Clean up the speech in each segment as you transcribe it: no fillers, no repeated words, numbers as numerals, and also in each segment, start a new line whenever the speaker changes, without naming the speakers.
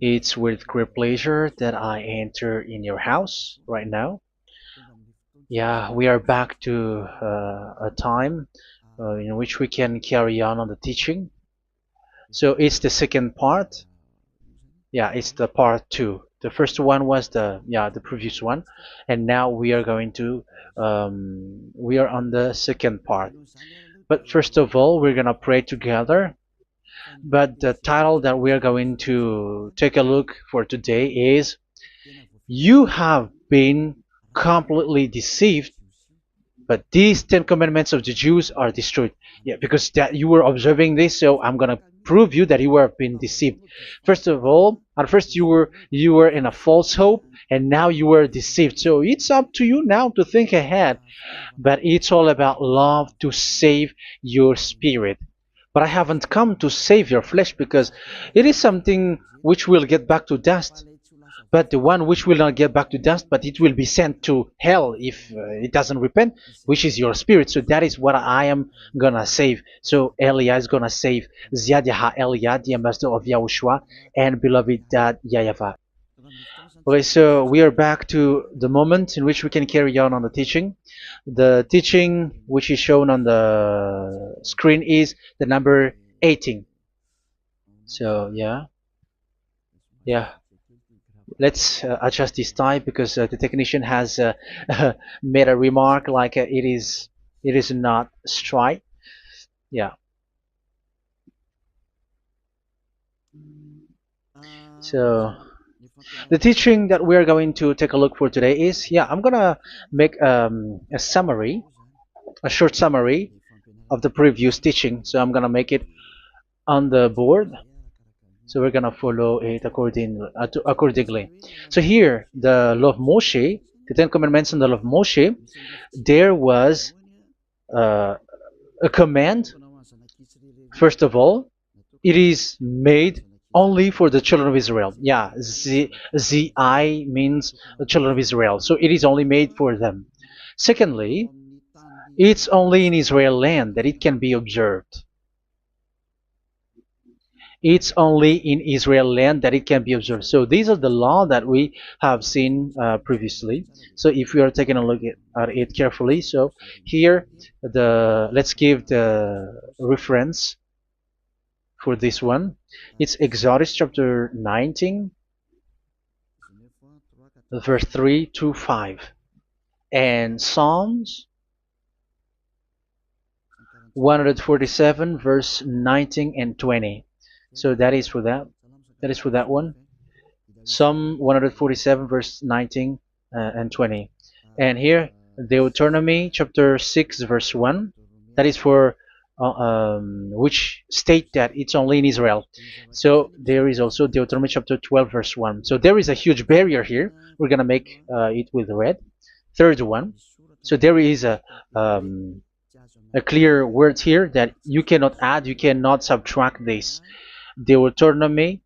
It's with great pleasure that I enter in your house right now. Yeah, we are back to a time in which we can carry on the teaching. So it's the second part. Yeah, it's the part two. The first one was the previous one, and now we are going to we are on the second part. But first of all, we're gonna pray together. But the title that we are going to take a look for today is "You have been completely deceived, but these 10 commandments of the Jews are destroyed." Yeah, because that you were observing this, so I'm gonna prove you that you were being deceived. First of all, at first you were in a false hope, and now you were deceived. So it's up to you now to think ahead. But it's all about love to save your spirit. But I haven't come to save your flesh, because it is something which will get back to dust. But the one which will not get back to dust, but it will be sent to hell if it doesn't repent, which is your spirit. So that is what I am gonna save. So Elia is gonna save Ziad Elia, the ambassador of Yahushua, and beloved dad YAHVAH. Okay, so we are back to the moment in which we can carry on the teaching. The teaching which is shown on the screen is the number 18. So yeah, let's adjust this time, because the technician has made a remark like it is not straight. Yeah. So the teaching that we are going to take a look for today is, I'm gonna make a summary, a short summary of the previous teaching. So I'm gonna make it on the board. So we're gonna follow it accordingly. So here, the law of Moshe, the Ten Commandments and the law of Moshe, there was uh, a command. First of all, it is made only for the children of Israel. Yeah, Z means the children of Israel. So it is only made for them. Secondly, it's only in Israel land that it can be observed. It's only in Israel land that it can be observed. So these are the law that we have seen previously. So if we are taking a look at it carefully, so here let's give the reference for this one. It's Exodus chapter 19, verse 3 to 5, and Psalms 147, verse 19 and 20. So that is for that. That is for that one. Psalm 147, verse 19 and 20. And here, Deuteronomy chapter 6, verse 1. That is for which state that it's only in Israel. So there is also Deuteronomy chapter 12, verse 1. So there is a huge barrier here. We're going to make it with red. Third one. So there is a clear word here that you cannot add, you cannot subtract this. Deuteronomy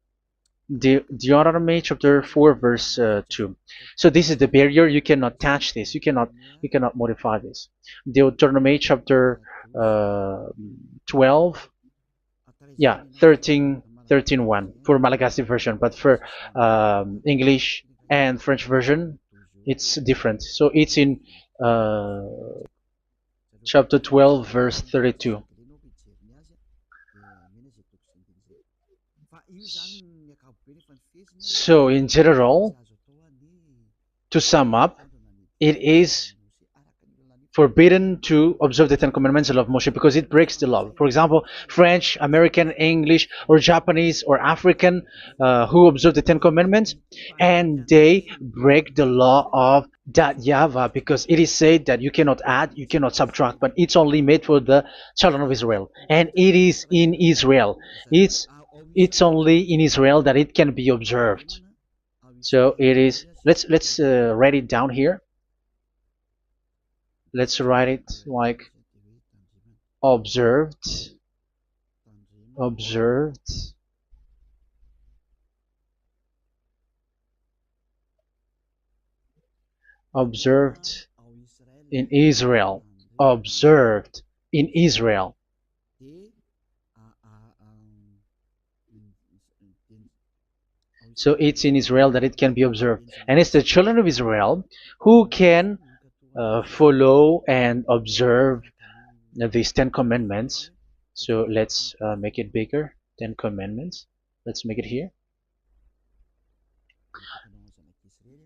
chapter 4, verse 2. So this is the barrier. You cannot touch this. You cannot modify this. Deuteronomy chapter 12, 13 1 for Malagasy version, but for English and French version, it's different. So it's in chapter 12, verse 32. So in general, to sum up, it is forbidden to observe the Ten Commandments of Moshe, because it breaks the law. For example, French, American, English, or Japanese, or African who observe the Ten Commandments, and they break the law of that YAHVAH, because it is said that you cannot add, you cannot subtract, but it's only made for the children of Israel, and it is in Israel. It's only in Israel that it can be observed. So it is. Let's write it down here. Let's write it like observed, observed, observed in Israel, observed in Israel. So it's in Israel that it can be observed. And it's the children of Israel who can follow and observe these 10 commandments. So let's make it bigger. 10 commandments. Let's make it here.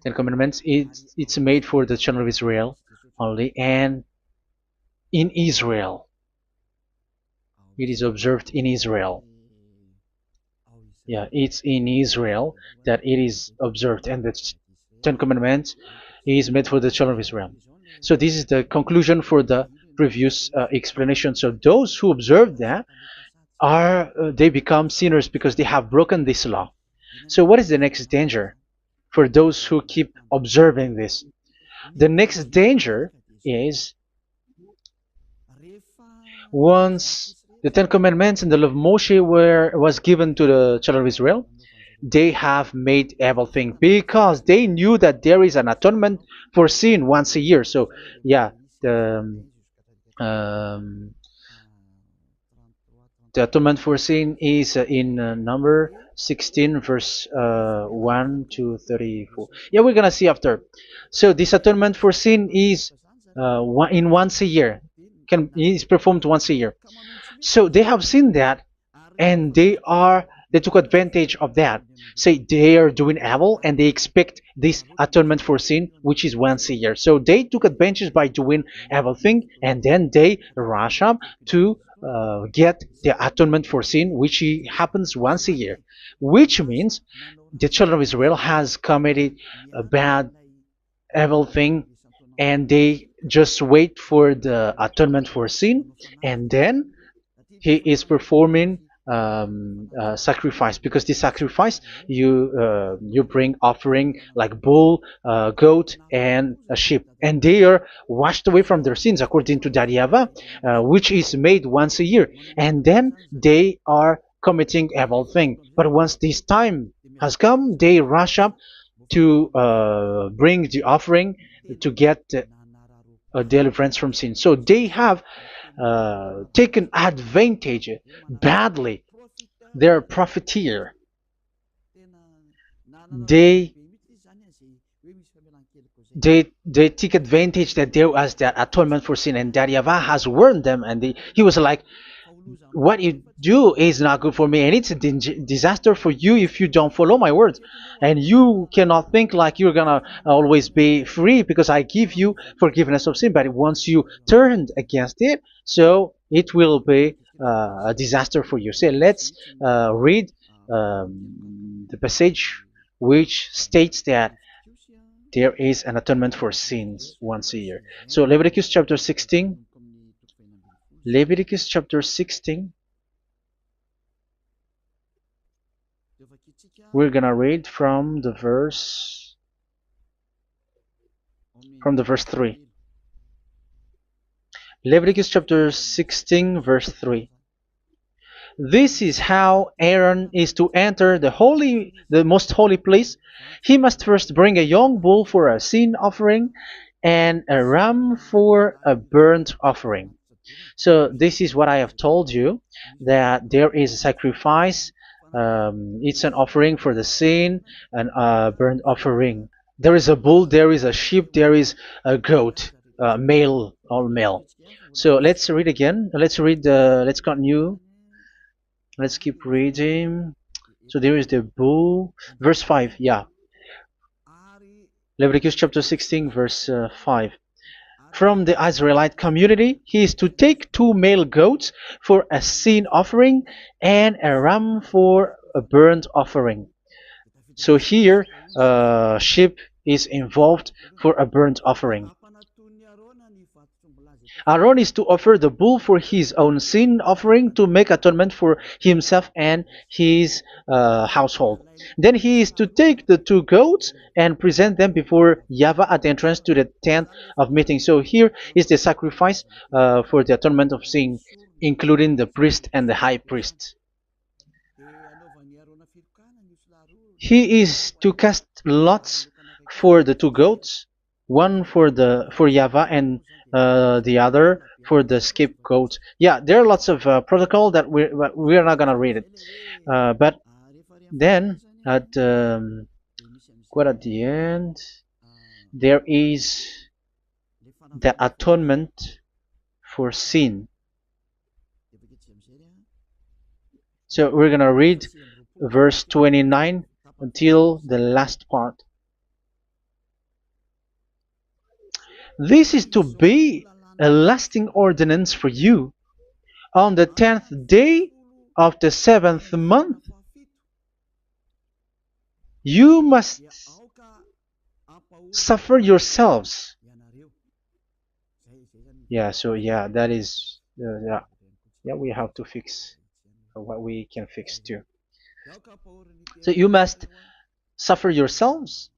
10 commandments. It's made for the children of Israel only, and in Israel. It is observed in Israel. Yeah, it's in Israel that it is observed, and the Ten Commandments is made for the children of Israel. So this is the conclusion for the previous explanation. So those who observe that are they become sinners because they have broken this law. So what is the next danger for those who keep observing this? The next danger is once the Ten Commandments and the law of Moshe was given to the children of Israel, they have made everything because they knew that there is an atonement for sin once a year. So yeah, um, the atonement for sin is in number 16 verse 1 to 34. Yeah, we're gonna see after. So this atonement for sin is once a year, is performed once a year. So they have seen that, and they took advantage of that. Say they are doing evil and they expect this atonement for sin, which is once a year. So they took advantage by doing evil thing, and then they rush up to get the atonement for sin, which happens once a year, which means the children of Israel has committed a bad evil thing, and they just wait for the atonement for sin, and then he is performing sacrifice, because this sacrifice you bring offering like bull, goat, and a sheep, and they are washed away from their sins according to that YAHVAH, which is made once a year, and then they are committing evil thing. But once this time has come, they rush up to bring the offering to get deliverance from sin. So they have taken advantage badly. They're a profiteer. They they take advantage that there was that atonement for sin, and that YAHVAH has warned them, and he was like, what you do is not good for me, and it's a disaster for you if you don't follow my words. And you cannot think like you're gonna always be free because I give you forgiveness of sin, but once you turned against it, so it will be a disaster for you. So let's read the passage which states that there is an atonement for sins once a year. So Leviticus chapter 16. Leviticus chapter 16. We're gonna read from the verse 3. Leviticus chapter 16 verse 3. This is how Aaron is to enter the most holy place. He must first bring a young bull for a sin offering and a ram for a burnt offering. So this is what I have told you, that there is a sacrifice. It's an offering for the sin, and a burnt offering. There is a bull, there is a sheep, there is a goat, male, all male. So let's read again. Let's continue. Let's keep reading. So there is the bull, verse 5. Yeah, Leviticus chapter 16 verse 5. From the Israelite community, he is to take 2 male goats for a sin offering and a ram for a burnt offering. So here, sheep is involved for a burnt offering. Aaron is to offer the bull for his own sin offering to make atonement for himself and his household. Then he is to take the 2 goats and present them before YAHVAH at the entrance to the tent of meeting. So here is the sacrifice for the atonement of sin, including the priest and the high priest. He is to cast lots for the 2 goats, one for YAHVAH and the other for the scapegoat. Yeah, there are lots of protocol that we are not gonna read it. But then at quite at the end, there is the atonement for sin. So we're gonna read verse 29 until the last part. This is to be a lasting ordinance for you. On the 10th day of the 7th month, you must suffer yourselves. Yeah, so yeah, that is, yeah, we have to fix what we can fix too. So you must suffer yourselves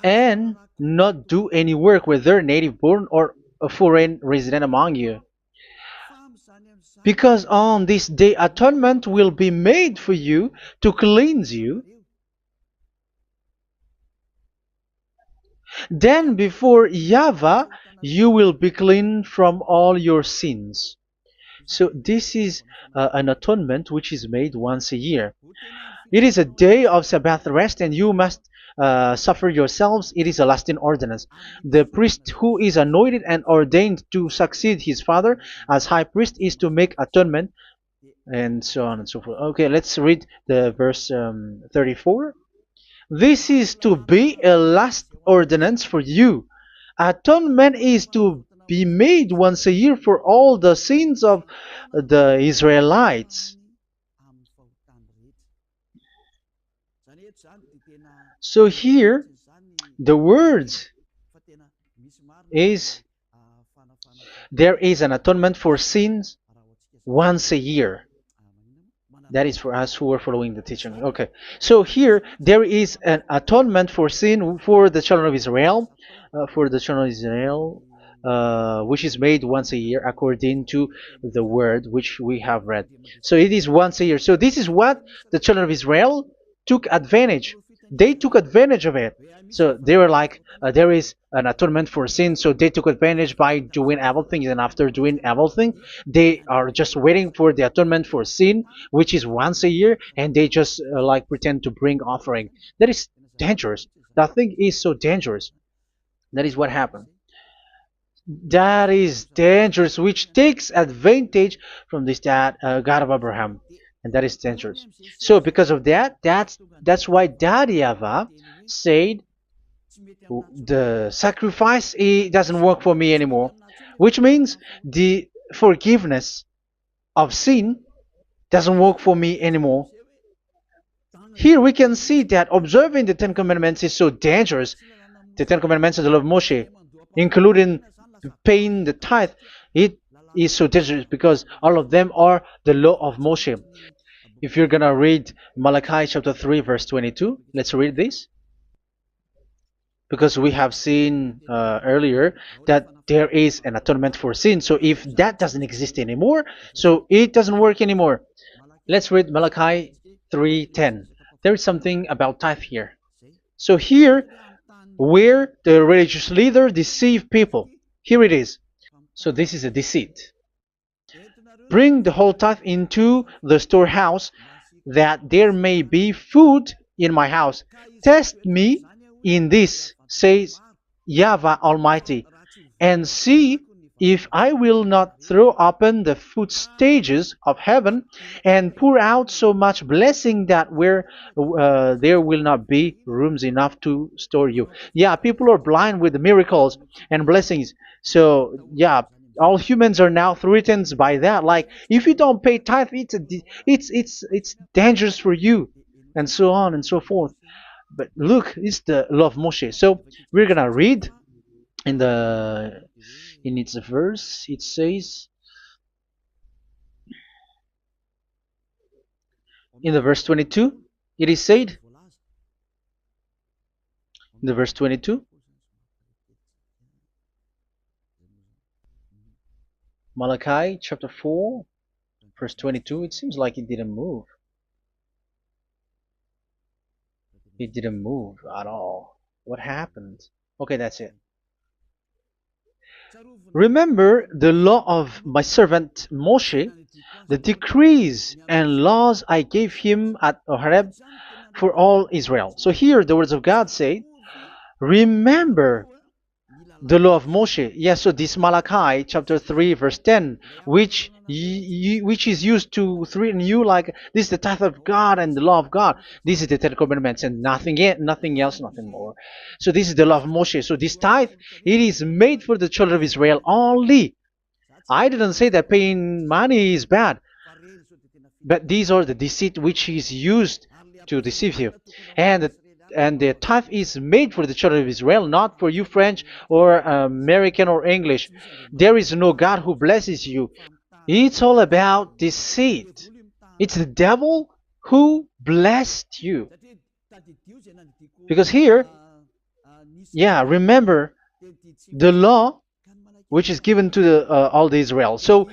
and not do any work, whether native born or a foreign resident among you. Because on this day atonement will be made for you to cleanse you. Then before YAHVAH you will be clean from all your sins. So this is an atonement which is made once a year. It is a day of Sabbath rest, and you must suffer yourselves. It is a lasting ordinance. The priest who is anointed and ordained to succeed his father as high priest is to make atonement, and so on and so forth. Okay, let's read the verse 34. This is to be a last ordinance for you. Atonement is to be made once a year for all the sins of the Israelites. So here, the words is there is an atonement for sins once a year. That is for us who are following the teaching. Okay, so here there is an atonement for sin for the children of Israel, which is made once a year according to the word which we have read. So it is once a year. So this is what the children of Israel took advantage. They took advantage of it. So they were like, there is an atonement for sin. So they took advantage by doing evil things, and after doing evil things, they are just waiting for the atonement for sin, which is once a year, and they just like pretend to bring offering. That is dangerous. That thing is so dangerous. That is what happened. That is dangerous, which takes advantage from this God of Abraham, and that is dangerous. So because of that, that's why Daddy Ava said the sacrifice it doesn't work for me anymore, which means the forgiveness of sin doesn't work for me anymore. Here we can see that observing the Ten Commandments is so dangerous. The Ten Commandments of the law of Moshe, including paying the tithe, it is so dangerous because all of them are the law of Moshe. If you're gonna read Malachi chapter 3 verse 22, let's read this. Because we have seen earlier that there is an atonement for sin. So if that doesn't exist anymore, so it doesn't work anymore. Let's read Malachi 3:10. There is something about tithe here. So here, where the religious leader deceive people, here it is. So this is a deceit. Bring the whole tithe into the storehouse, that there may be food in my house. Test me in this, says YAHVAH Almighty, and see if I will not throw open the food stages of heaven and pour out so much blessing that where there will not be rooms enough to store you. Yeah, people are blind with the miracles and blessings. So yeah, all humans are now threatened by that. Like if you don't pay tithe, it's dangerous for you, and so on and so forth. But look, it's the law of Moshe. So we're gonna read in its verse. It says in the verse 22. It is said in the verse 22. Malachi chapter 4 verse 22. It seems like it didn't move. It didn't move at all. What happened? Okay, that's it. Remember the law of my servant Moshe, the decrees and laws I gave him at Horeb for all Israel. So here the words of God say, remember the law of Moshe. Yes, so this Malachi chapter 3 verse 10, which is used to threaten you like this is the tithe of God and the law of God. This is the Ten Commandments and nothing else, nothing more. So this is the law of Moshe. So this tithe, it is made for the children of Israel only. I didn't say that paying money is bad, but these are the deceit which is used to deceive you. And the tithe is made for the children of Israel, not for you French or American or English. There is no God who blesses you. It's all about deceit. It's the devil who blessed you. Because here, yeah, remember the law which is given to all the Israel. So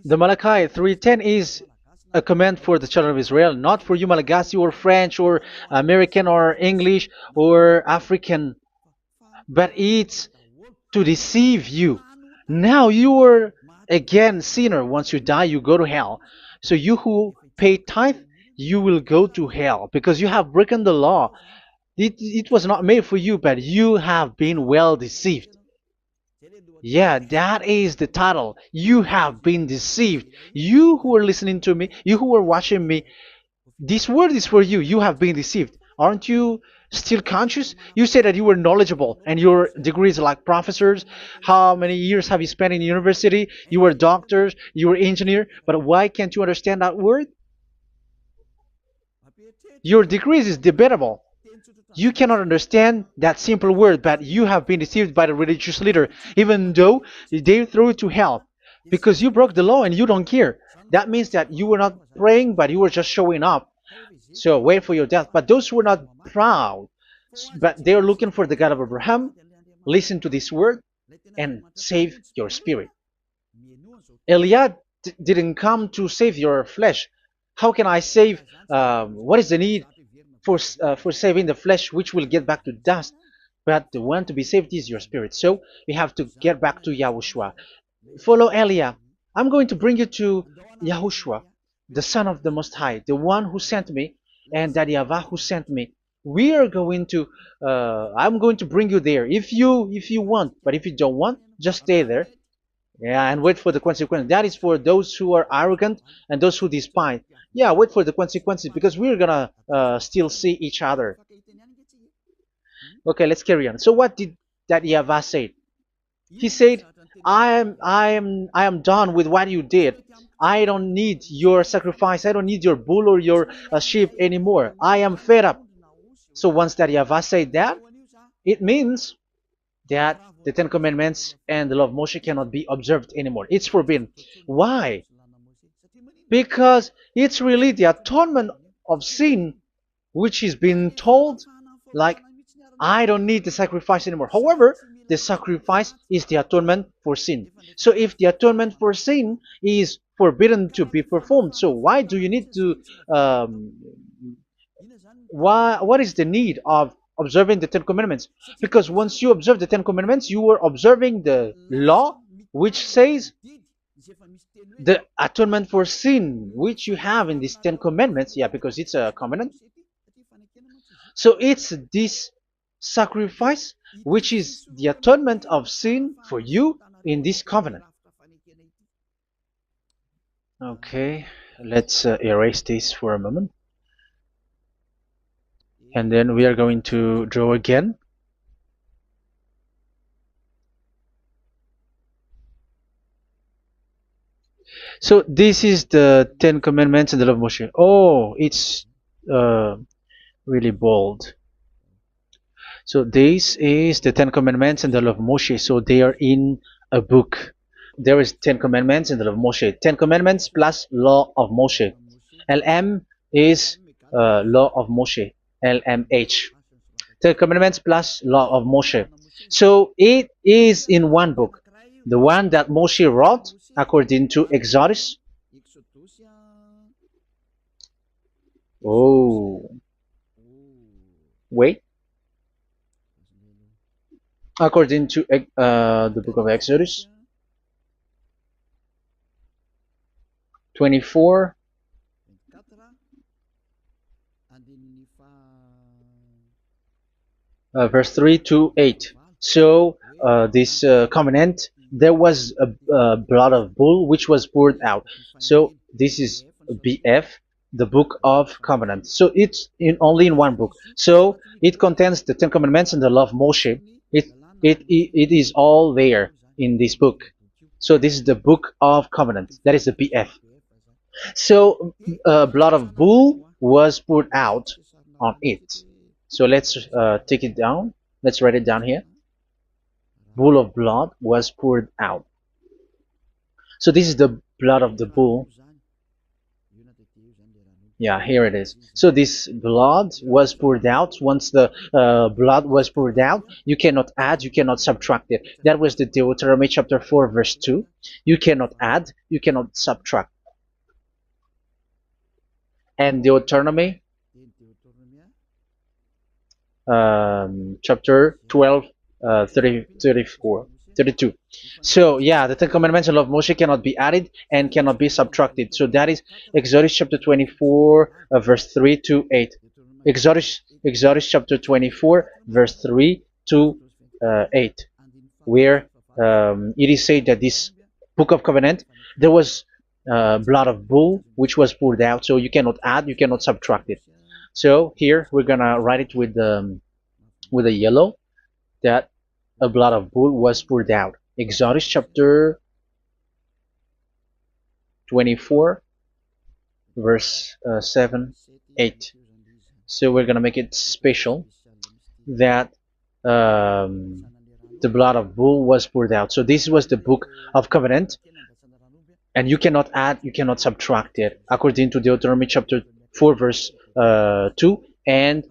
the Malachi 3:10 is a command for the children of Israel, not for you Malagasy or French or American or English or African, but it's to deceive you. Now you are again sinner. Once you die, you go to hell. So you who pay tithe, you will go to hell because you have broken the law. It was not made for you, but you have been well deceived. Yeah, that is the title. You have been deceived. You who are listening to me, you who are watching me, this word is for you. You have been deceived. Aren't you still conscious? You say that you were knowledgeable and your degrees like professors. How many years have you spent in university? You were doctors, you were engineer, but why can't you understand that word? Your degrees is debatable. You cannot understand that simple word, but you have been deceived by the religious leader, even though they threw you to hell because you broke the law and you don't care. That means that you were not praying, but you were just showing up. So wait for your death. But those who are not proud, but they are looking for the God of Abraham, listen to this word and save your spirit. Eliah didn't come to save your flesh. How can I save? What is the need for saving the flesh, which will get back to dust? But the one to be saved is your spirit. So we have to get back to YAHOSHUAH. Follow Eliah. I'm going to bring you to YAHOSHUAH, the Son of the Most High, the one who sent me, and that YAHVAH who sent me. We are going to. I'm going to bring you there if you want, but if you don't want, just stay there. Yeah, and wait for the consequences. That is for those who are arrogant and those who despise. Yeah, wait for the consequences because we're gonna still see each other. Okay, let's carry on. So what did that YAHVAH say? He said, I am done with what you did. I don't need your sacrifice. I don't need your bull or your sheep anymore. I am fed up. So once that YAHVAH said that, it means that the Ten Commandments and the law of Moshe cannot be observed anymore. It's forbidden. Why? Because it's really the atonement of sin which is being told, like, I don't need the sacrifice anymore. However, the sacrifice is the atonement for sin. So if the atonement for sin is forbidden to be performed, so why do you need to what is the need of observing the Ten Commandments? Because once you observe the Ten Commandments, you are observing the law which says the atonement for sin which you have in these Ten Commandments. Yeah, because it's a covenant. So it's this sacrifice which is the atonement of sin for you in this covenant. Okay, let's erase this for a moment. And then we are going to draw again. So this is the Ten Commandments and the law of Moshe. Oh, it's really bold. So this is the Ten Commandments and the law of Moshe. So they are in a book. There is Ten Commandments and the law of Moshe. Ten Commandments plus law of Moshe. LM is law of Moshe. LMH. Ten Commandments plus law of Moshe. So it is in one book. The one that Moshe wrote according to Exodus. Oh. Wait. According to the book of Exodus 24, verse 3 to 8. So this covenant, there was a blood of bull which was poured out. So this is BF, the book of covenant. So it's only in one book. So it contains the Ten Commandments and the law of Moshe. It is all there in this book. So this is the book of covenant. That is the BF. So blood of bull was poured out on it. So let's take it down. Let's write it down here. Bull of blood was poured out. So this is the blood of the bull. Yeah, here it is. So this blood was poured out. Once the blood was poured out, you cannot add, you cannot subtract it. That was the Deuteronomy chapter 4, verse 2. You cannot add, you cannot subtract. And Deuteronomy chapter 12, 34, 32. So yeah, the Ten Commandments and law of Moshe cannot be added and cannot be subtracted. So that is Exodus chapter 24, verse 3 to 8. Exodus chapter 24, verse 3 to 8, where it is said that this book of covenant, there was blood of bull which was poured out. So you cannot add, you cannot subtract it. So here we're gonna write it with a yellow, that a blood of bull was poured out. Exodus chapter 24, verse 7, 8. So we're gonna make it special that the blood of bull was poured out. So this was the book of covenant, and you cannot add, you cannot subtract it, according to Deuteronomy chapter 4, verse 2 and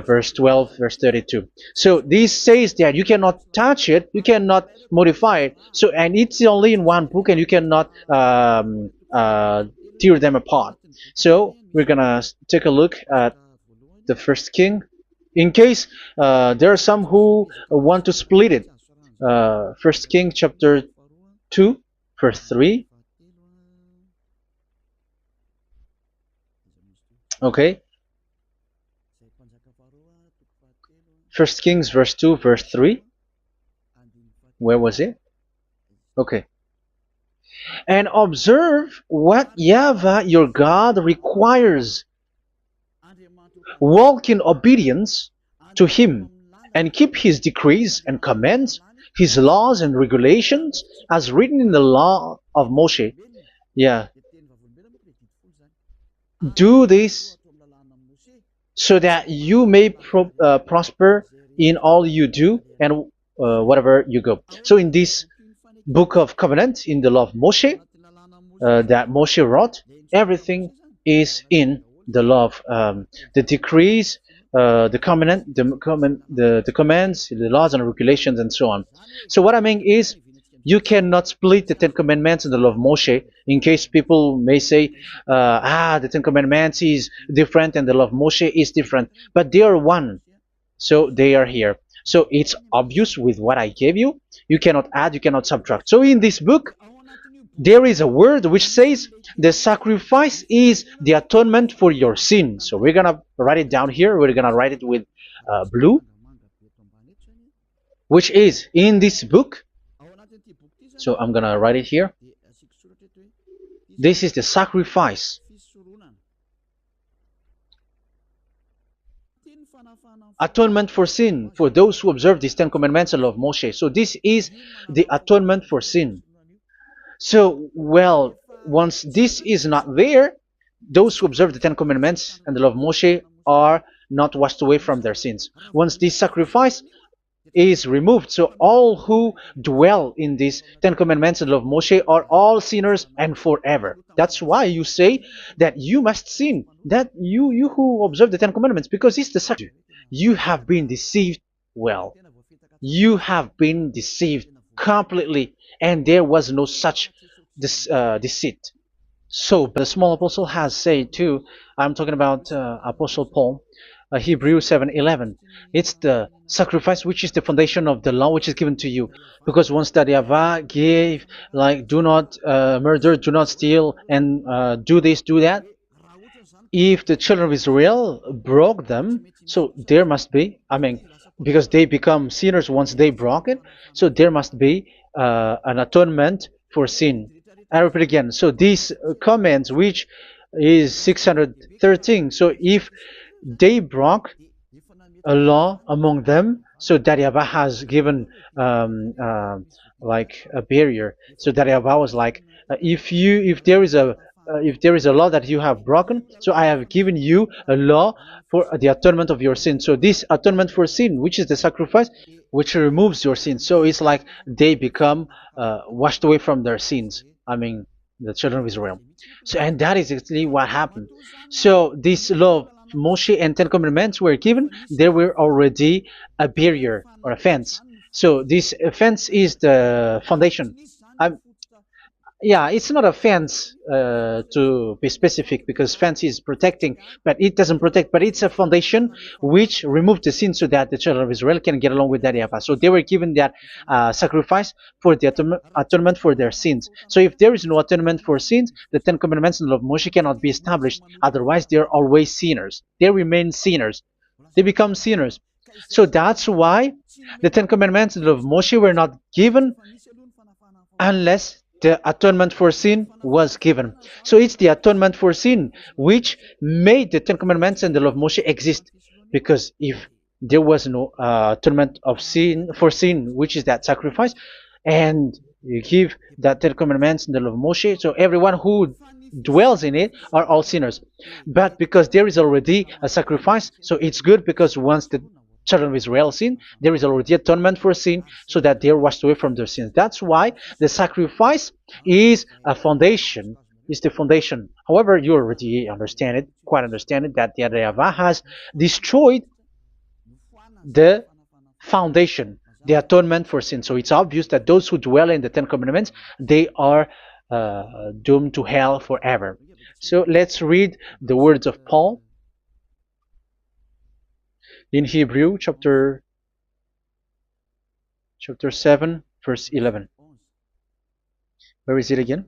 verse 12, verse 32. So this says that you cannot touch it, you cannot modify it. So, and it's only in one book, and you cannot tear them apart. So we're gonna take a look at the first king, in case there are some who want to split it. First King chapter 2, verse 3. Okay. First Kings verse 2, verse 3. Where was it? Okay. And observe what YAHVAH your God requires. Walk in obedience to him, and keep his decrees and commands, his laws and regulations, as written in the law of Moshe. Yeah. Do this so that you may prosper in all you do and whatever you go. So in this book of covenant, in the law of Moshe, that Moshe wrote, everything is in the law of the decrees, the covenant, the commands, the laws and regulations, and so on. So what I mean is, you cannot split the Ten Commandments and the law of Moshe. In case people may say, the Ten Commandments is different and the law of Moshe is different, but they are one. So they are here. So it's obvious with what I gave you. You cannot add, you cannot subtract. So in this book, there is a word which says the sacrifice is the atonement for your sin. So we're gonna write it down here. We're gonna write it with blue, which is in this book. So I'm gonna write it here. This is the sacrifice. Atonement for sin, for those who observe these Ten Commandments and law of Moshe. So this is the atonement for sin. So, well, once this is not there, those who observe the Ten Commandments and the law of Moshe are not washed away from their sins. Once this sacrifice is removed, so all who dwell in these Ten Commandments and law of Moshe are all sinners and forever. That's why you say that you must sin, that you who observe the Ten Commandments, because it's the sacrifice. You have been deceived. Well, you have been deceived completely, and there was no such deceit. So the small apostle has said too, I'm talking about Apostle Paul, Hebrews 7:11. It's the sacrifice which is the foundation of the law which is given to you. Because once that YAHVAH gave, like, do not murder, do not steal, and do this, do that, if the children of Israel broke them, so there must be, I mean, because they become sinners once they broke it, so there must be an atonement for sin. I repeat again. So these comments, which is 613, so if they broke a law among them, so that YAHVAH has given like a barrier. So that YAHVAH was like, if there is a law that you have broken, so I have given you a law for the atonement of your sin. So this atonement for sin, which is the sacrifice, which removes your sin. So it's like they become washed away from their sins. I mean, the children of Israel. So, and that is exactly what happened. So this law of Moshe and Ten Commandments were given. There were already a barrier or a fence. So this fence is the foundation. I'm, yeah, it's not a fence to be specific, because fence is protecting, but it doesn't protect. But it's a foundation which removed the sin so that the children of Israel can get along with that YAHVAH. So they were given that sacrifice for the atonement for their sins. So if there is no atonement for sins, the Ten Commandments and the law of Moshe cannot be established. Otherwise, they are always sinners. They remain sinners. They become sinners. So that's why the Ten Commandments and the law of Moshe were not given unless the atonement for sin was given. So it's the atonement for sin which made the Ten Commandments and the law of Moshe exist. Because if there was no atonement of sin for sin, which is that sacrifice, and you give that Ten Commandments and the law of Moshe, so everyone who dwells in it are all sinners. But because there is already a sacrifice, so it's good, because once the children of Israel sin, there is already atonement for sin, so that they are washed away from their sins. That's why the sacrifice is a foundation, is the foundation. However, you already understand it, quite understand it, that the YAHVAH has destroyed the foundation, the atonement for sin. So it's obvious that those who dwell in the Ten Commandments, they are doomed to hell forever. So let's read the words of Paul in Hebrew chapter 7 verse 11. Where is it again?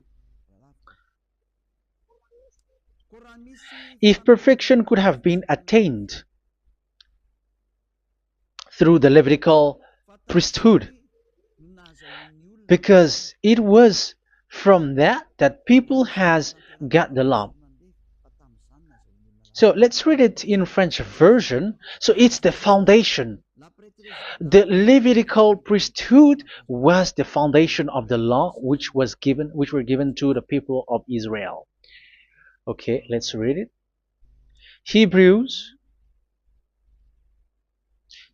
If perfection could have been attained through the Levitical priesthood, because it was from that people has got the law. So let's read it in French version. So it's the foundation. The Levitical priesthood was the foundation of the law which were given to the people of Israel. Okay, let's read it. Hebrews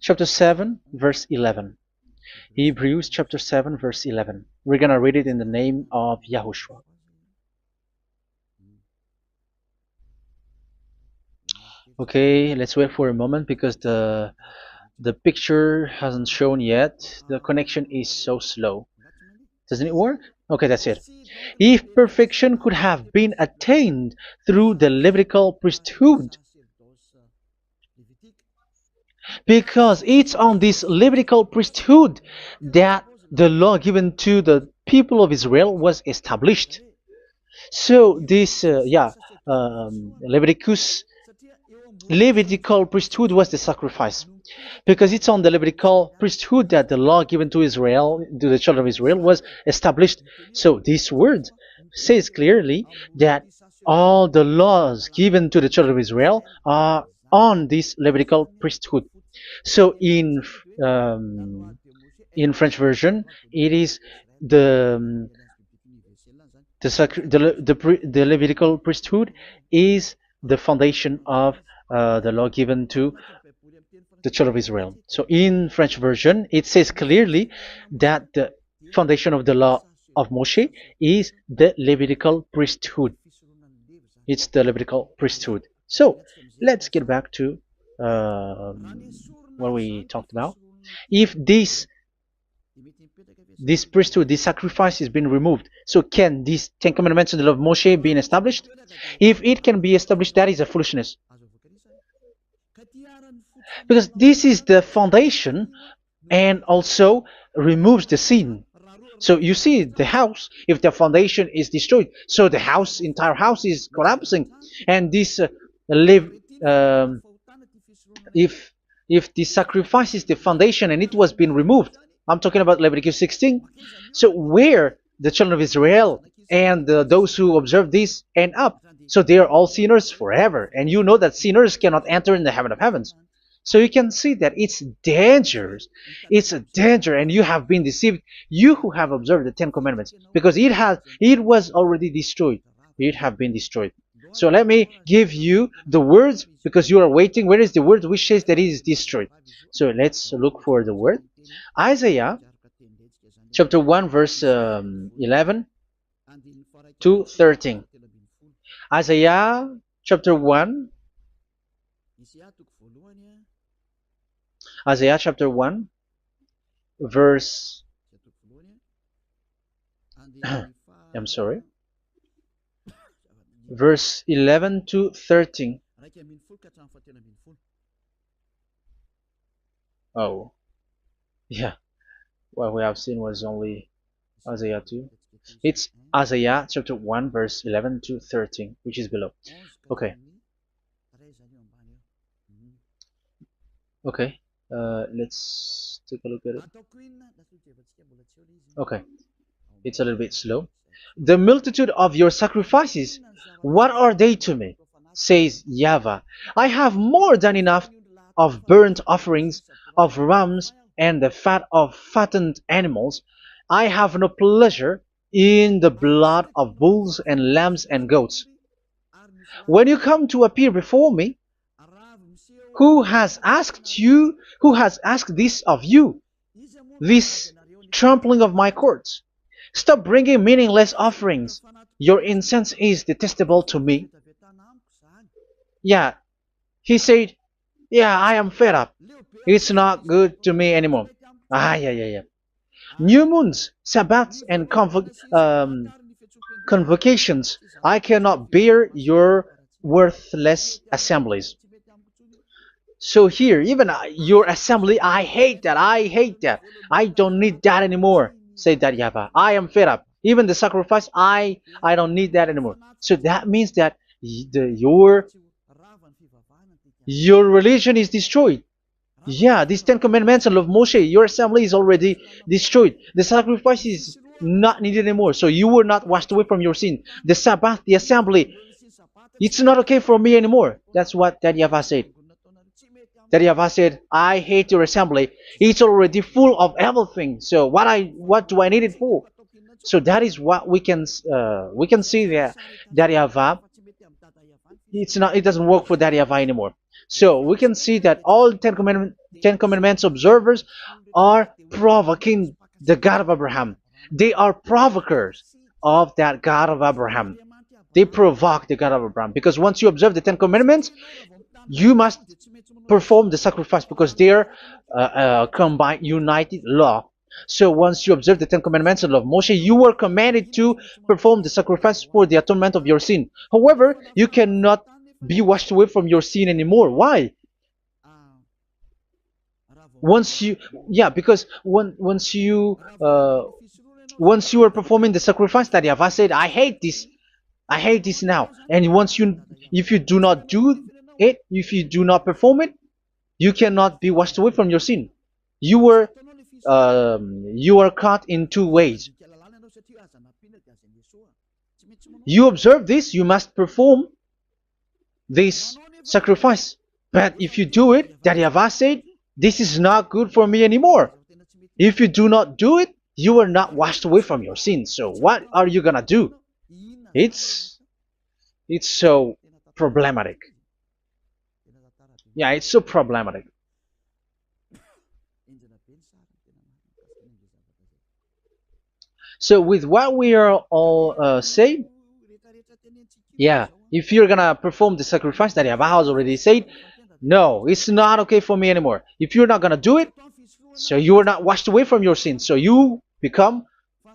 chapter 7 verse 11. Hebrews chapter 7 verse 11. We're gonna read it in the name of YAHOSHUAH. Okay, let's wait for a moment, because the picture hasn't shown yet. The connection is so slow. Doesn't it work? Okay, that's it. If perfection could have been attained through the Levitical priesthood, because it's on this Levitical priesthood that the law given to the people of Israel was established. So this Levitical priesthood was the sacrifice, because it's on the Levitical priesthood that the law given to Israel, to the children of Israel, was established. So this word says clearly that all the laws given to the children of Israel are on this Levitical priesthood. So in French version, it is the Levitical priesthood is the foundation of the law given to the children of Israel. So in French version, it says clearly that the foundation of the law of Moshe is the Levitical priesthood. It's the Levitical priesthood. So let's get back to what we talked about. If this priesthood, this sacrifice is being removed, so can these Ten Commandments and the law of Moshe be established? If it can be established, that is a foolishness. because this is the foundation and also removes the sin. So you see the house, if the foundation is destroyed, so the house, entire house is collapsing, and this live um, if the sacrifice is the foundation and it was being removed. I'm talking about Leviticus 16. So where the children of Israel and those who observe this end up, so they are all sinners forever, and you know that sinners cannot enter in the heaven of heavens. So you can see that it's dangerous. It's a danger, and you have been deceived. You who have observed the Ten Commandments, because it was already destroyed. It have been destroyed. So let me give you the words because you are waiting. Where is the word which says that it is destroyed? So let's look for the word. Isaiah chapter 1 verse 11 to 13. Isaiah chapter 1. Isaiah chapter 1 verse I'm sorry, verse 11 to 13. Oh, yeah. What we have seen was only Isaiah 2. It's Isaiah chapter 1 verse 11 to 13, which is below. Okay. Okay. Let's take a look at it. Okay. It's a little bit slow. The multitude of your sacrifices, what are they to me? Says YAHVAH. I have more than enough of burnt offerings, of rams, and the fat of fattened animals. I have no pleasure in the blood of bulls and lambs and goats. When you come to appear before me, who has asked this of you, this trampling of my courts? Stop bringing meaningless offerings. Your incense is detestable to me. Yeah, he said, yeah, I am fed up. It's not good to me anymore. Yeah. New moons, Sabbaths, and convocations. I cannot bear your worthless assemblies. So here, even your assembly, I hate that. I hate that. I don't need that anymore. Say that, YAHVAH. I am fed up. Even the sacrifice, I don't need that anymore. So that means that your religion is destroyed. Yeah, these Ten Commandments and of Moshe, your assembly is already destroyed. The sacrifice is not needed anymore. So you were not washed away from your sin. The Sabbath, the assembly, it's not okay for me anymore. That's what that YAHVAH said. That YAHVAH said, I hate your assembly. It's already full of everything. So what do I need it for? So that is what we can see there. That YAHVAH, it doesn't work for that YAHVAH anymore. So we can see that all Ten Commandments observers are provoking the God of Abraham. They are provokers of that God of Abraham. They provoke the God of Abraham, because once you observe the Ten Commandments, you must perform the sacrifice, because they are combined, united law. So once you observe the Ten Commandments and love Moshe, you were commanded to perform the sacrifice for the atonement of your sin. However, you cannot be washed away from your sin anymore. Why? Because once you are performing the sacrifice, that YAHVAH said, I hate this now. And if you do not do it, if you do not perform it, you cannot be washed away from your sin. You are caught in two ways. You observe this, you must perform this sacrifice. But if you do it, that YAHVAH said, this is not good for me anymore. If you do not do it, you are not washed away from your sin. So what are you gonna do? It's so problematic. Yeah, it's so problematic. So with what we are all saying, yeah, if you're gonna perform the sacrifice that YAHVAH has already said, no, it's not okay for me anymore. If you're not gonna do it, so you are not washed away from your sin. So you become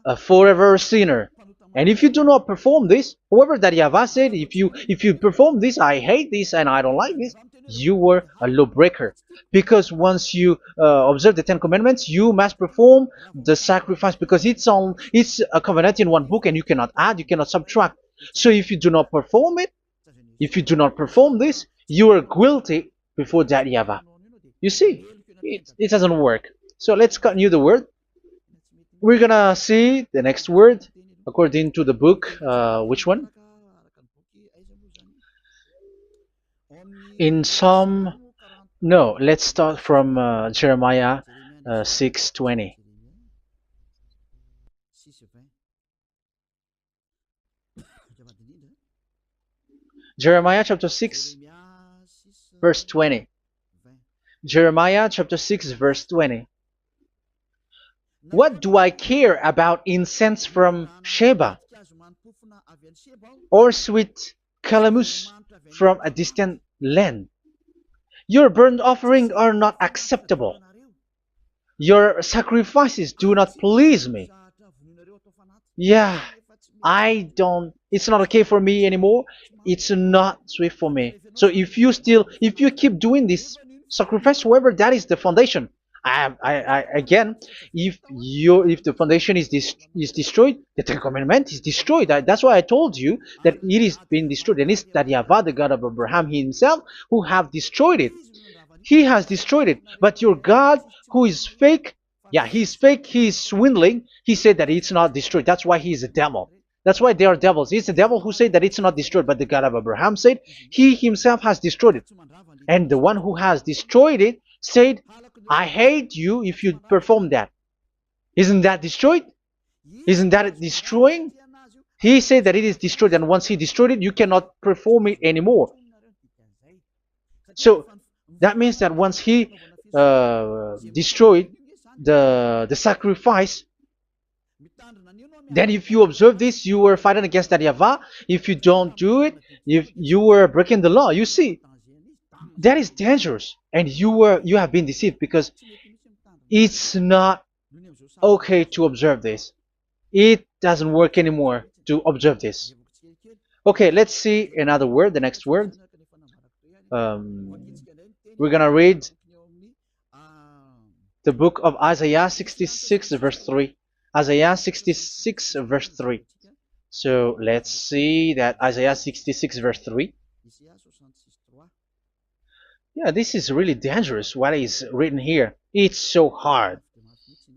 a forever sinner. And if you do not perform this, however that YAHVAH said, if you perform this, I hate this and I don't like this, you were a lawbreaker. Because once you observe the Ten Commandments, you must perform the sacrifice, because it's a covenant in one book, and you cannot add, you cannot subtract. So if you do not perform it, if you do not perform this, you are guilty before that Yahweh. You see, it doesn't work. So let's continue the word. We're gonna see the next word according to the book. Which one? In Psalm. No, let's start from Jeremiah 6:20. Jeremiah chapter 6, verse 20. Jeremiah chapter 6, verse 20. What do I care about incense from Sheba, or sweet calamus from a distant land? Your burnt offerings are not acceptable. Your sacrifices do not please me. Yeah, it's not okay for me anymore. It's not sweet for me. So if you keep doing this sacrifice, however, that is the foundation. Again, if the foundation is destroyed, the Ten Commandment is destroyed. That's why I told you that it is being destroyed, and it's that Yahweh, the God of Abraham himself, who have destroyed it. He has destroyed it. But your God, who is fake, yeah, he's fake, he's swindling. He said that it's not destroyed. That's why he is a devil. That's why they are devils. It's the devil who said that it's not destroyed, but the God of Abraham said he himself has destroyed it. And the one who has destroyed it said, I hate you if you perform that. Isn't that destroyed? Isn't that destroying? He said that it is destroyed, and once he destroyed it, you cannot perform it anymore. So that means that once he destroyed the sacrifice, then if you observe this, you were fighting against that Yahweh. If you don't do it, if you were breaking the law, you see, that is dangerous, and you have been deceived, because it's not okay to observe this. It doesn't work anymore to observe this. Okay, let's see another word, the next word. We're gonna read the book of Isaiah 66 verse 3. Isaiah 66 verse 3. So let's see that Isaiah 66 verse 3. Yeah, this is really dangerous what is written here. It's so hard.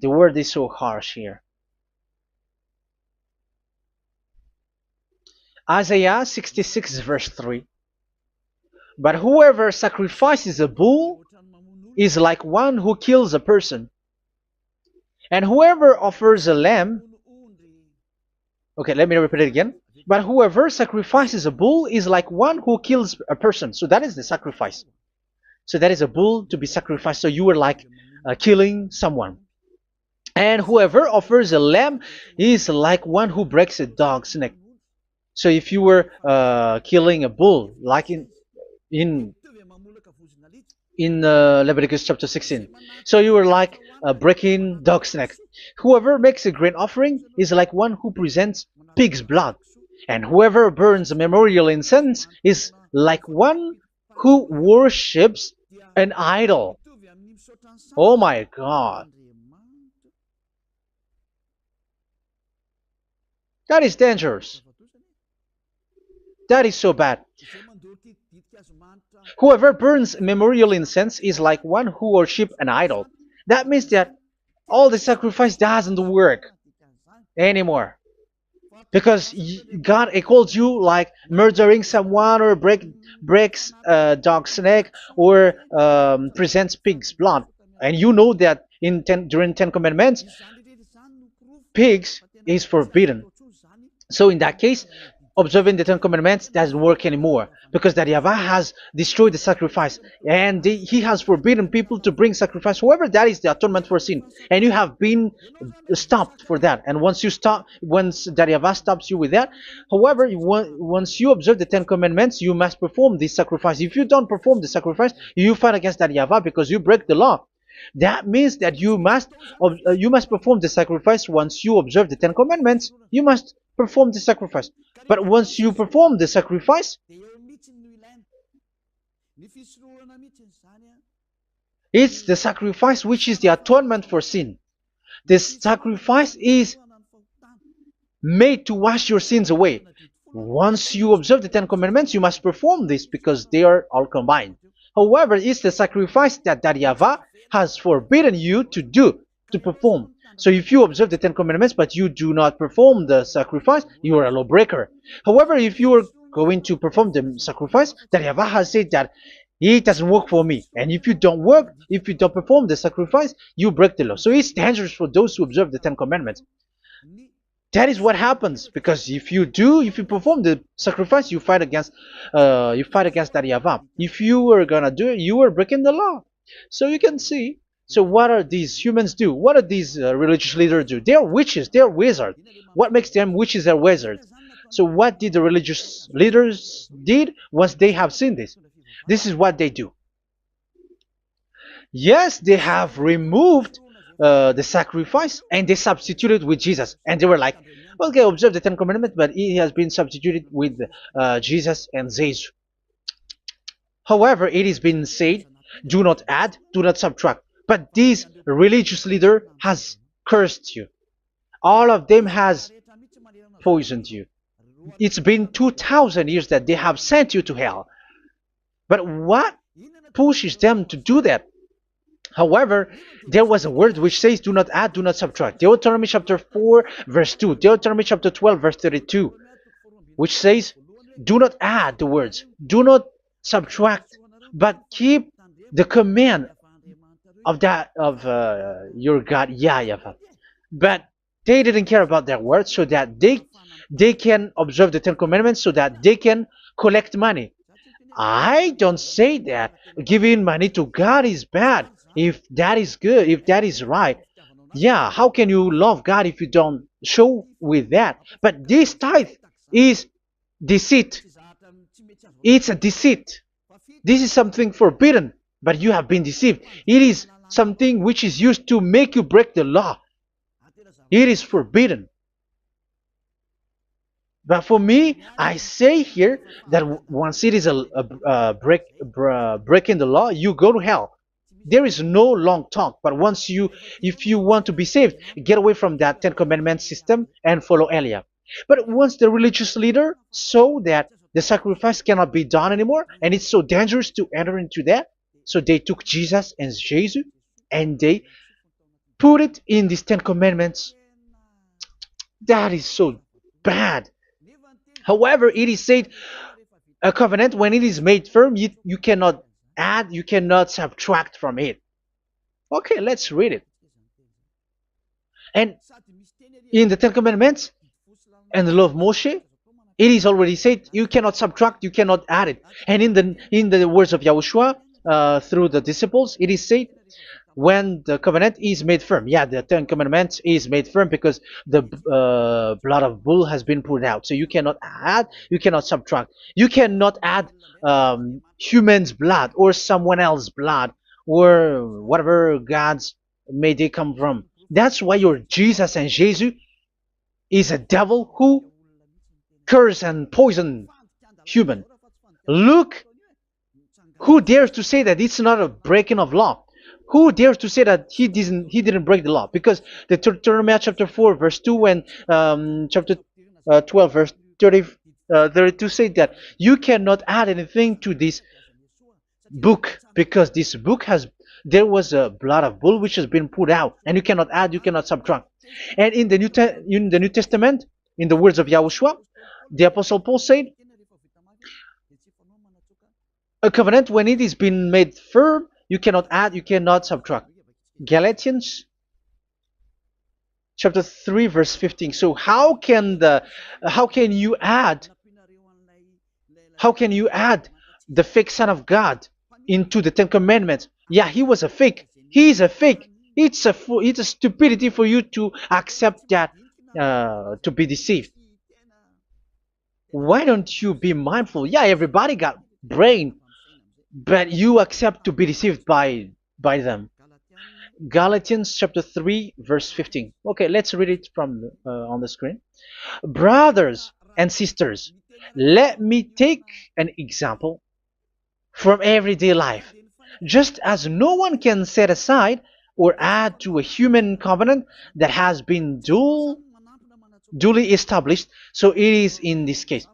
The word is so harsh here. Isaiah 66 verse 3. But whoever sacrifices a bull is like one who kills a person. And whoever offers a lamb... Okay, let me repeat it again. But whoever sacrifices a bull is like one who kills a person. So that is the sacrifice. So that is a bull to be sacrificed. So you were like killing someone. And whoever offers a lamb is like one who breaks a dog's neck. So if you were killing a bull, like in Leviticus chapter 16, so you were like breaking dog's neck. Whoever makes a grain offering is like one who presents pig's blood. And whoever burns a memorial incense is like one who worships an idol. Oh my God. That is dangerous. That is so bad. Whoever burns memorial incense is like one who worships an idol. That means that all the sacrifice doesn't work anymore. Because God calls you like murdering someone, or breaks a dog's neck, or presents pig's blood. And you know that during 10 Commandments, pigs is forbidden. So in that case, observing the 10 Commandments doesn't work anymore, because that Yahweh has destroyed the sacrifice, and he has forbidden people to bring sacrifice. However, that is the atonement for sin, and you have been stopped for that. And once that Yahweh stops you with that, however, once you observe the 10 Commandments, you must perform this sacrifice. If you don't perform the sacrifice, you fight against that Yahweh, because you break the law. That means that you must perform the sacrifice. Once you observe the 10 Commandments, you must perform the sacrifice. But once you perform the sacrifice, It's the sacrifice which is the atonement for sin. This sacrifice is made to wash your sins away. Once you observe the Ten Commandments, you must perform this because they are all combined. However, it's the sacrifice that YAHVAH has forbidden you to do, to perform. So if you observe the Ten Commandments but you do not perform the sacrifice, you are a lawbreaker. However, if you are going to perform the sacrifice, YAHVAH has said that it doesn't work for me. And if you don't work, if you don't perform the sacrifice, you break the law. So it's dangerous for those who observe the Ten Commandments. That is what happens, because if you perform the sacrifice, you fight against that YAHVAH. If you are gonna do it, you are breaking the law. So you can see. So what are these humans do? What are these religious leaders do? They are witches. They are wizards. What makes them witches and wizards? So what did the religious leaders did once they have seen this? This is what they do. Yes, they have removed the sacrifice and they substituted with Jesus. And they were like, okay, observe the Ten Commandments, but it has been substituted with Jesus and Jesus. However, it has been said, do not add, do not subtract. But this religious leader has cursed you. All of them has poisoned you. It's been 2,000 years that they have sent you to hell. But what pushes them to do that? However, there was a word which says, do not add, do not subtract. Deuteronomy chapter 4, verse 2. Deuteronomy chapter 12, verse 32. Which says, do not add the words. Do not subtract. But keep the command of your God, YAHVAH. But they didn't care about their words, so that they can observe the Ten Commandments, so that they can collect money. I don't say that giving money to God is bad. If that is good, if that is right, yeah, how can you love God if you don't show with that? But this tithe is deceit. It's a deceit. This is something forbidden, but you have been deceived. It is something which is used to make you break the law. It is forbidden. But for me, I say here that once it is breaking the law, you go to hell. There is no long talk. But if you want to be saved, get away from that Ten Commandments system and follow Eliah. But once the religious leader saw that the sacrifice cannot be done anymore, and it's so dangerous to enter into that, so they took Jesus and Jesus, and they put it in these Ten Commandments. That is so bad. However, it is said, a covenant, when it is made firm, you cannot add, you cannot subtract from it. Okay, let's read it. And in the Ten Commandments and the law of Moshe, it is already said you cannot subtract, you cannot add it. And in the words of YAHOSHUAH through the disciples, it is said, when the covenant is made firm. Yeah, the Ten Commandments is made firm because the blood of bull has been poured out. So you cannot add, you cannot subtract. You cannot add human's blood or someone else's blood or whatever gods may they come from. That's why your Jesus and Jesus is a devil who curse and poison human. Look, who dares to say that it's not a breaking of law? Who dares to say that he didn't break the law? Because the Deuteronomy chapter 4 verse 2 and chapter 12 verse 32 say that you cannot add anything to this book, because this book there was a blood of bull which has been put out, and you cannot add, you cannot subtract. And in the New Testament, in the words of YAHOSHUAH, the Apostle Paul said, a covenant, when it is been made firm, you cannot add, you cannot subtract. Galatians chapter 3 verse 15. So how can you add the fake Son of God into the Ten Commandments? Yeah, he was a fake. He is a fake. It's a stupidity for you to accept that, to be deceived. Why don't you be mindful? Yeah, everybody got brain, but you accept to be deceived by them. Galatians chapter 3 verse 15. Okay, let's read it from on the screen. Brothers and sisters, let me take an example from everyday life. Just as no one can set aside or add to a human covenant that has been duly established, so it is in this case.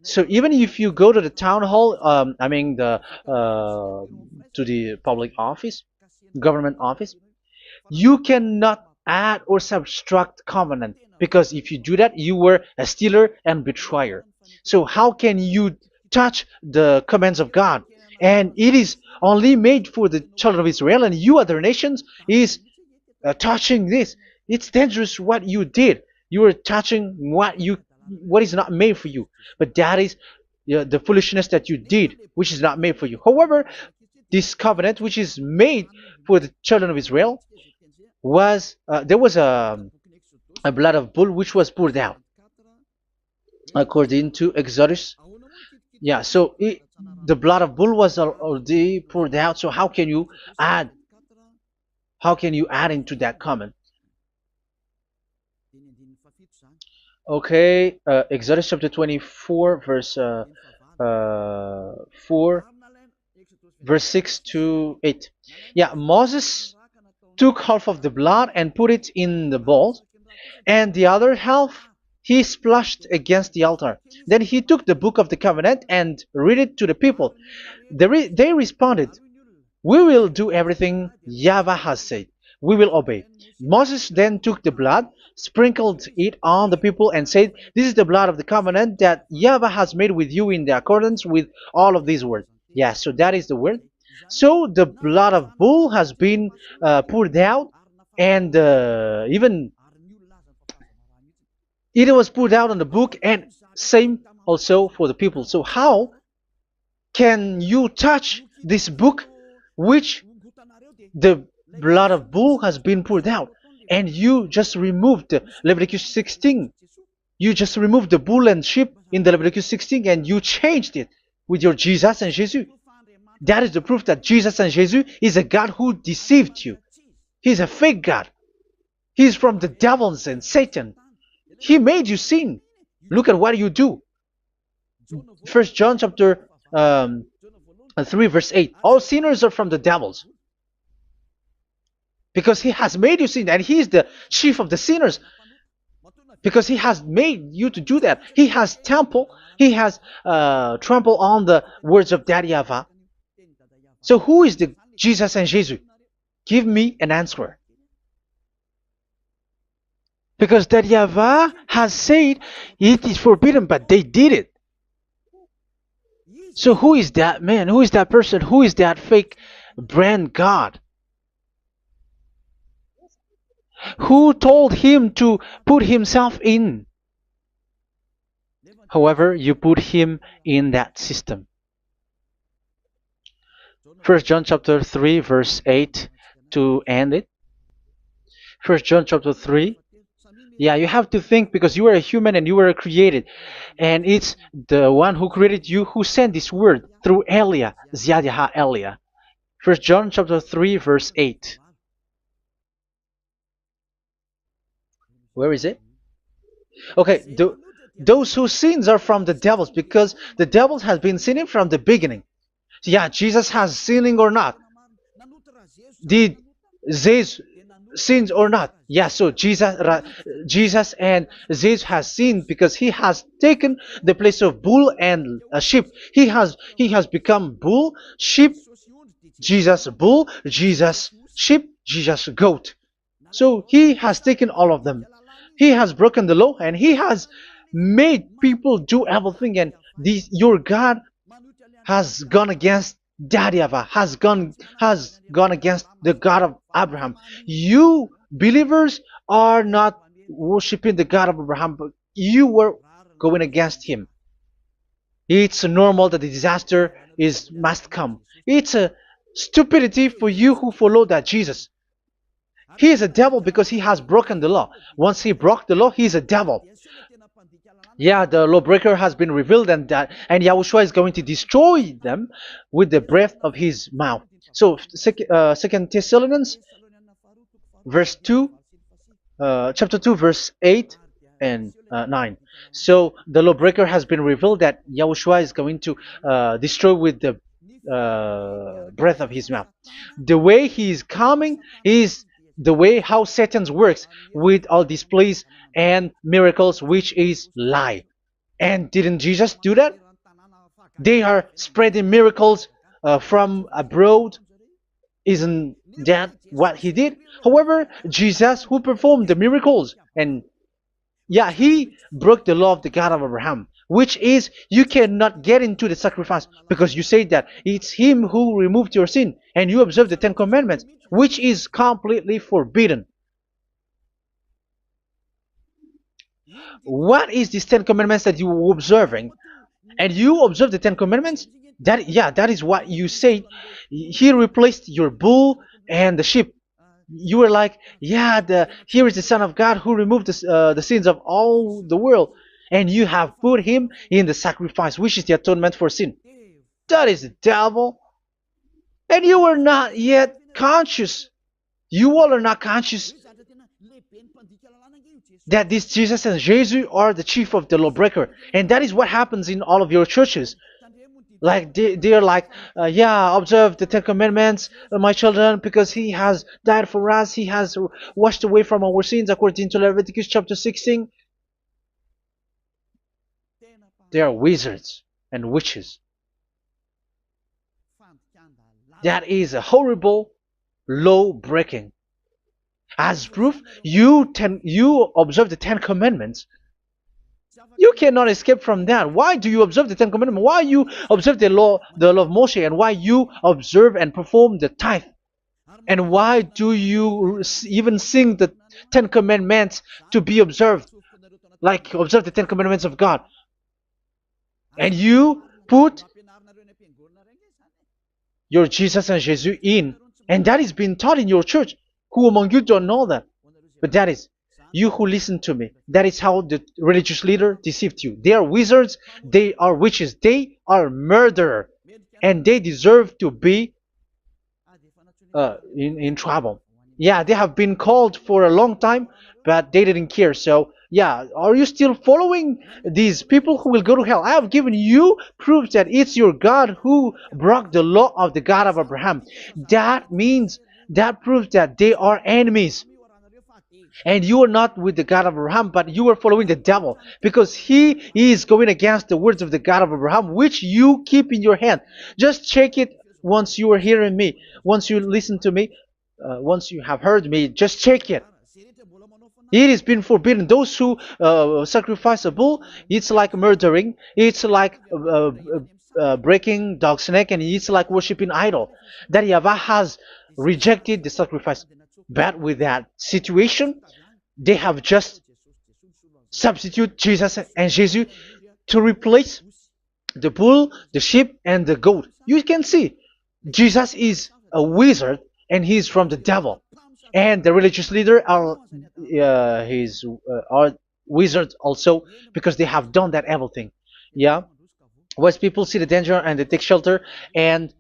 So even if you go to the town hall, I mean to the public office, government office, you cannot add or subtract covenant, because if you do that, you were a stealer and betrayer. So how can you touch the commands of God? And it is only made for the children of Israel, and you other nations is touching this. It's dangerous what you did. You are touching what is not made for you. But that is the foolishness that you did, which is not made for you. However, this covenant, which is made for the children of Israel, was there was a blood of bull which was poured out according to Exodus. Yeah, so the blood of bull was already poured out. So add how can you add into that comment? Okay, Exodus chapter 24, verse 4, verse 6 to 8. Yeah, Moses took half of the blood and put it in the bowl, and the other half he splashed against the altar. Then he took the book of the covenant and read it to the people. They responded, "We will do everything YAHVAH has said. We will obey." Moses then took the blood, sprinkled it on the people, and said, "This is the blood of the covenant that YAHVAH has made with you in the accordance with all of these words." Yeah, so that is the word. So the blood of bull has been poured out, and even it was poured out on the book, and same also for the people. So how can you touch this book which the blood of bull has been poured out, and you just removed Leviticus 16? You just removed the bull and sheep in the Leviticus 16, and you changed it with your Jesus and Jesus. That is the proof that Jesus and Jesus is a God who deceived you. He's a fake God. He's from the devils and Satan. He made you sin. Look at what you do. First John chapter 3 verse 8. All sinners are from the devils, because he has made you sin, and he is the chief of the sinners, because he has made you to do that. He has trampled on the words of Daddy YAHVAH. So who is the Jesus and Jesus? Give me an answer. Because Daddy YAHVAH has said it is forbidden, but they did it. So who is that man? Who is that person? Who is that fake brand God? Who told him to put himself in? However, you put him in that system. First John chapter 3 verse 8 to end it. First John chapter 3. Yeah, you have to think, because you are a human and you were created. And it's the one who created you who sent this word through Elia, Ziadiha Elia. First John chapter 3 verse 8. Where is it? Okay, those whose sins are from the devils, because the devil has been sinning from the beginning. Yeah, Jesus has sinning or not? Did Zeus sins or not? Yeah, so Jesus and Zeus has sinned, because he has taken the place of bull and a sheep. He has become bull, sheep, Jesus bull, Jesus sheep, Jesus goat. So he has taken all of them. He has broken the law, and he has made people do everything. And your God has gone against Daddy YAHVAH, has gone against the God of Abraham. You believers are not worshiping the God of Abraham, but you were going against him. It's normal that the disaster must come. It's a stupidity for you who follow that Jesus. He is a devil because he has broken the law. Once he broke the law, he is a devil. Yeah, the lawbreaker has been revealed, and Yahushua is going to destroy them with the breath of his mouth. So, Second Thessalonians, verse 2, chapter 2, verse 8 and 9. So the lawbreaker has been revealed, that Yahushua is going to destroy with the breath of his mouth. The way he is coming is the way how Satan works with all displays and miracles, which is lie. And didn't Jesus do that? They are spreading miracles from abroad. Isn't that what he did? However, Jesus, who performed the miracles, and yeah, he broke the law of the God of Abraham, which is you cannot get into the sacrifice because you say that it's him who removed your sin and you observe the Ten Commandments, which is completely forbidden. What is these Ten Commandments that you were observing? And you observe the Ten Commandments? That, yeah, that is what you said. He replaced your bull and the sheep. You were like, yeah, here is the Son of God who removed the sins of all the world, and you have put him in the sacrifice, which is the atonement for sin. That is the devil, and you are not yet conscious. You all are not conscious that this Jesus and Jesus are the chief of the lawbreaker, and that is what happens in all of your churches. Like they are like, yeah, observe the Ten Commandments, my children, because he has died for us. He has washed away from our sins according to Leviticus chapter 16. They are wizards and witches. That is a horrible law breaking. As proof, you observe the Ten Commandments. You cannot escape from that. Why do you observe the Ten Commandments? Why you observe the law of Moshe, and why you observe and perform the tithe? And why do you even sing the Ten Commandments to be observed? Like observe the Ten Commandments of God. And you put your Jesus and Jesus in. And that is being taught in your church. Who among you don't know that? But that is you who listen to me. That is how the religious leader deceived you. They are wizards, they are witches, they are murderers, and they deserve to be in trouble. Yeah, they have been called for a long time, but they didn't care. So, yeah, are you still following these people who will go to hell? I have given you proof that it's your God who broke the law of the God of Abraham. That proves that they are enemies. And you are not with the God of Abraham, but you are following the devil, because he is going against the words of the God of Abraham, which you keep in your hand. Just check it once you are hearing me, once you listen to me, once you have heard me, just check it. It has been forbidden. Those who sacrifice a bull, it's like murdering, it's like breaking dog's neck, and it's like worshiping idol. That YAHVAH has rejected the sacrifice. But with that situation, they have just substitute Jesus and Jesus to replace the bull, the sheep, and the goat. You can see Jesus is a wizard and he's from the devil, and the religious leader are wizards also, because they have done that evil thing. Yeah. Once people see the danger and they take shelter, and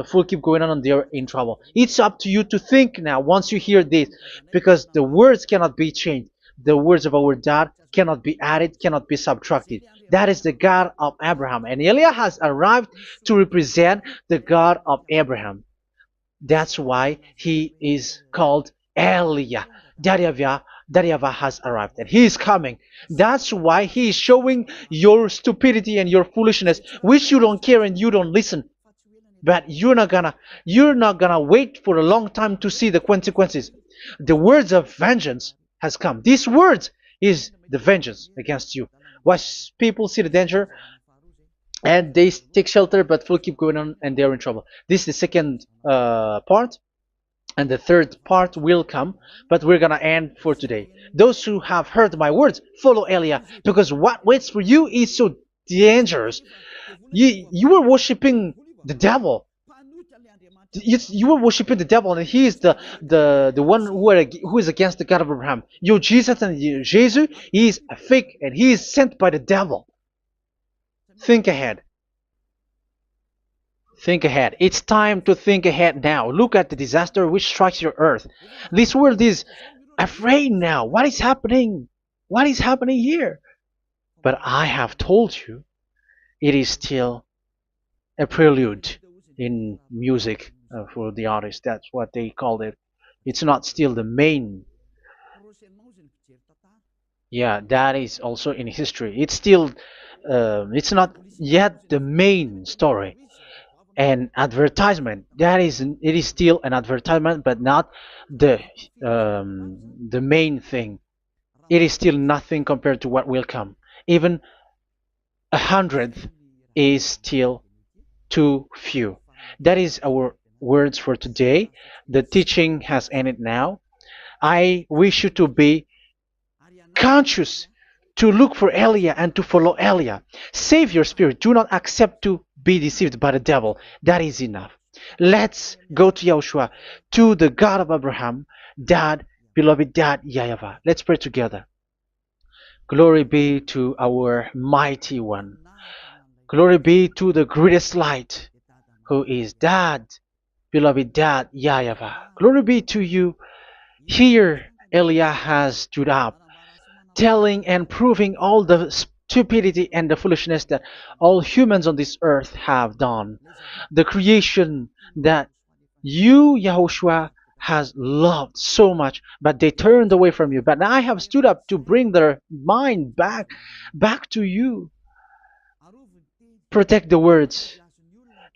full keep going on, and they're in trouble. It's up to you to think now once you hear this, because the words cannot be changed. The words of our God cannot be added, cannot be subtracted. That is the God of Abraham, and Eliah has arrived to represent the God of Abraham. That's why he is called Eliah. YAHVAH has arrived, and he is coming. That's why he is showing your stupidity and your foolishness, which you don't care and you don't listen. But you're not gonna wait for a long time to see the consequences. The words of vengeance has come. These words is the vengeance against you. Watch people see the danger and they take shelter, but will keep going on, and they're in trouble. This is the second part, and the third part will come, but we're gonna end for today. Those who have heard my words, follow Eliah, because what waits for you is so dangerous. You were worshiping the devil. You were worshiping the devil, and he is the one who is against the God of Abraham. Your Jesus and your Jesus, he is a fake, and he is sent by the devil. Think ahead. Think ahead. It's time to think ahead now. Look at the disaster which strikes your earth. This world is afraid now. What is happening? What is happening here? But I have told you, it is still a prelude. in music for the artist. That's what they called it. It's not still the main. Yeah, that is also in history. It's still, it's not yet the main story. And advertisement, that is, it is still an advertisement, but not the the main thing. It is still nothing compared to what will come. Even a hundredth is still too few. That is our words for today. The teaching has ended now. I wish you to be conscious to look for Elia and to follow Elia. Save your spirit. Do not accept to be deceived by the devil. That is enough. Let's go to Yahushua, to the God of Abraham, Dad, beloved Dad, YAHVAH. Let's pray together. Glory be to our mighty one. Glory be to the greatest light, who is Dad, beloved Dad, YAHVAH. Glory be to you. Here, Elia has stood up, telling and proving all the stupidity and the foolishness that all humans on this earth have done. The creation that you, Yahushua, has loved so much, but they turned away from you. But I have stood up to bring their mind back to you. Protect the words.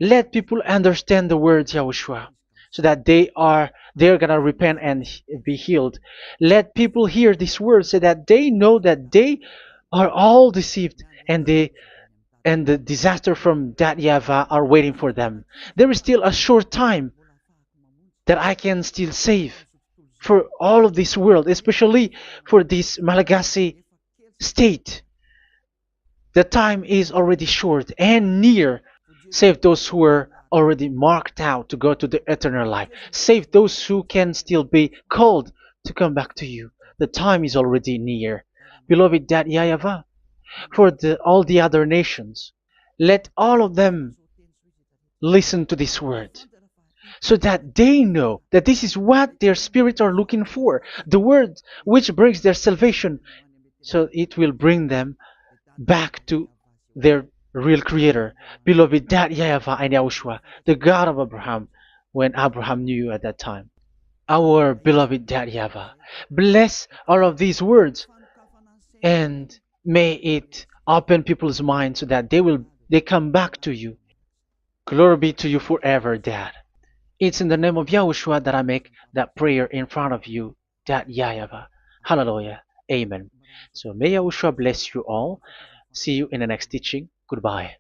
Let people understand the words, Yahushua, so that they're gonna repent and be healed. Let people hear these words so that they know that they are all deceived, and the disaster from that YAHVAH are waiting for them. There is still a short time that I can still save for all of this world, especially for this Malagasy state. The time is already short and near. Save those who are already marked out to go to the eternal life. Save those who can still be called to come back to you. The time is already near. Beloved Dad YAHVAH, for all the other nations, let all of them listen to this word so that they know that this is what their spirits are looking for. The word which brings their salvation. So it will bring them back to their real creator, beloved Dad YAHVAH and Yahushua, the God of Abraham, when Abraham knew you at that time. Our beloved Dad YAHVAH, bless all of these words and may it open people's minds so that they come back to you. Glory be to you forever, Dad. It's in the name of Yahushua that I make that prayer in front of you, Dad YAHVAH. Hallelujah. Amen. So may Yahushua bless you all. See you in the next teaching. Goodbye.